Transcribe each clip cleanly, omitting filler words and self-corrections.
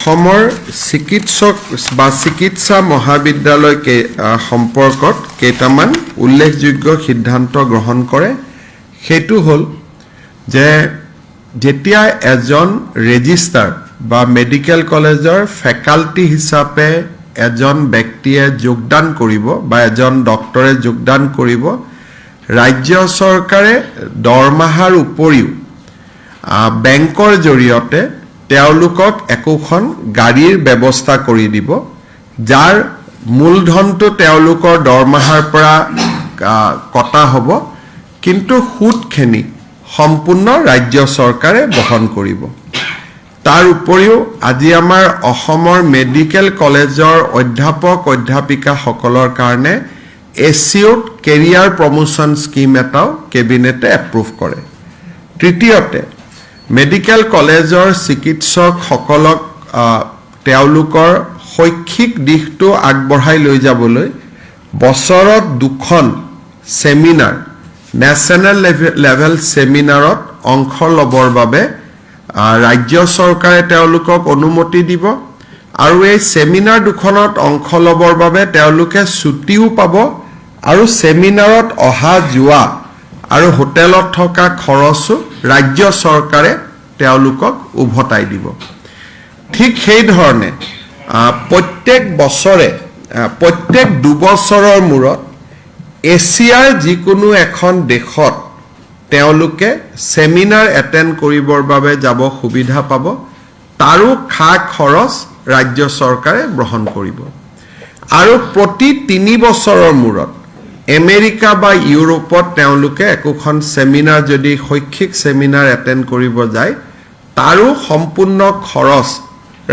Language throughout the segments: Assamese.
অসমৰ চিকিৎসক বা চিকিৎসা মহাবিদ্যালয় সম্পৰ্কত কেইটামান উল্লেখযোগ্য সিদ্ধান্ত গ্ৰহণ কৰে হেতু হল যে যেতিয়া এজন ৰেজিষ্ট্ৰাৰ বা মেডিকেল কলেজৰ ফেকাল্টি হিচাপে এজন ব্যক্তিয়ে যোগদান কৰিব বা এজন ডক্টৰে যোগদান কৰিব ৰাজ্য চৰকাৰে দৰমহাৰ উপৰিও বেংকৰ জৰিয়তে তেওঁলোকক একোখন গাড়ীৰ ব্যৱস্থা কৰি দিব যাৰ মূলধনটো তেওঁলোকৰ দৰমহাৰ পৰা কটা হ'ব কিন্তু সুদখিনি সম্পূৰ্ণ ৰাজ্য চৰকাৰে বহন কৰিব তাৰ উপৰিও আজি আমাৰ অসমৰ মেডিকেল কলেজৰ অধ্যাপক অধ্যাপিকা সকলৰ কাৰণে এচিউট কেৰিয়াৰ প্ৰমোশন স্কিম এটাও কেবিনেটে এপ্ৰুভ কৰে তৃতীয়তে মেডিকেল কলেজৰ চিকিৎসক সকলক তেওঁলোকৰ শৈক্ষিক দিশটো আগবঢ়াই লৈ যাবলৈ বছৰত দুখন সেমিনাৰ নেশ্যনেল লেভেল সেমিনাৰত অংশ লবৰ বাবে ৰাজ্য চৰকাৰে তেওঁলোকক অনুমতি দিব আৰু এই সেমিনাৰ দুখনত অংশ লবৰ বাবে তেওঁলোকে ছুটিও পাব আৰু সেমিনাৰত অহা যোৱা আৰু হোটেলত থকা খৰচো ৰাজ্য চৰকাৰে তেওঁলোকক উভতাই দিব ঠিক সেই ধৰণে প্ৰত্যেক বছৰে প্ৰত্যেক দুবছৰৰ মূৰত এছিয়াৰ যিকোনো এখন দেশত তেওঁলোকে সেমিনাৰ এটেন্ড কৰিবৰ বাবে যাব সুবিধা পাব তাৰো খা খৰচ ৰাজ্য চৰকাৰে গ্ৰহণ কৰিব আৰু প্ৰতি 3 বছৰৰ মূৰত আমেৰিকা বা ইউৰোপত তেওঁলোকে একোখন সেমিনাৰ যদি শৈক্ষিক সেমিনাৰ এটেন্ড কৰিব যায় তাৰো সম্পূৰ্ণ খৰচ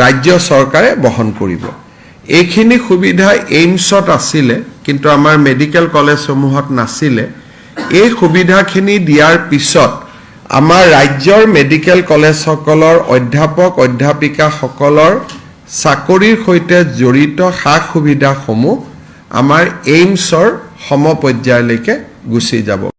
ৰাজ্য চৰকাৰে বহন কৰিব এইখিনি সুবিধা এইমছত আছিলে কিন্তু আমাৰ মেডিকেল কলেজসমূহত নাছিলে এই সুবিধাখিনি দিয়াৰ পিছত আমাৰ ৰাজ্যৰ মেডিকেল কলেজ সকলৰ অধ্যাপক অধ্যাপিকা সকলৰ চাকৰিৰ সৈতে জড়িত সা সুবিধাসমূহ আমাৰ এইমছৰ সমপৰ্যায়লৈকে গুচি যাব